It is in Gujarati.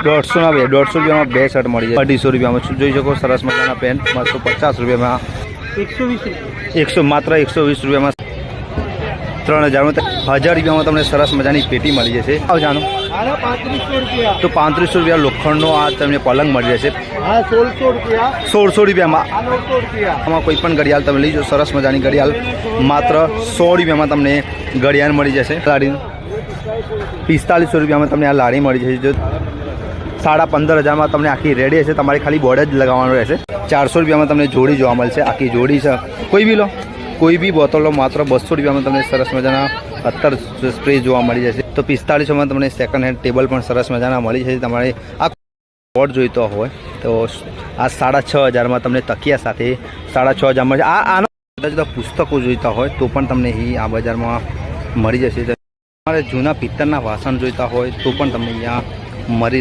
150 રૂપિયામાં 2 શર્ટ મળી જાય। 250 રૂપિયામાં જોઈ શકો સરસ મજાના પેન્ટ 250 રૂપિયામાં 120 માત્ર 120 રૂપિયામાં 3000 રૂપિયામાં તમને સરસ મજાની પેટી મળી જશે। આવ જાણો 3500 રૂપિયા તો 3500 રૂપિયા લોખંડનો આ તમને પલંગ મળી જશે। 1600 રૂપિયામાં આમાં કોઈ પણ ઘડિયાળ તમે લઈ જાઓ સરસ મજાની ઘડિયાળ માત્ર 100 રૂપિયામાં તમને ઘડિયાળ મળી જશે। લાડી 4500 રૂપિયામાં તમને આ લાડી મળી જશે। જો 15000માં તમને આખી રેડી હશે, તમારે ખાલી બોર્ડ જ લગાવવાનું રહેશે। 400 રૂપિયામાં તમને જોડી જોવા મળશે, આખી જોડી છે। કોઈ બી લો, કોઈ બી બોટલો માત્ર 200 રૂપિયામાં તમને સરસ મજાના અત્તર સ્પ્રે જોવા મળી જશે। તો 4500માં તમને સેકન્ડ હેન્ડ ટેબલ પણ સરસ મજાના મળી જશે। તમારે આ બોર્ડ જોઈતો હોય તો આ 6500માં તમને તકિયા સાથે 6500માં આનો જુદા જુદા પુસ્તકો જોઈતા હોય તો પણ તમને આ બજારમાં મળી જશે। તમારે જૂના પિત્તળના વાસણ જોઈતા હોય તો પણ તમને અહીંયા મળી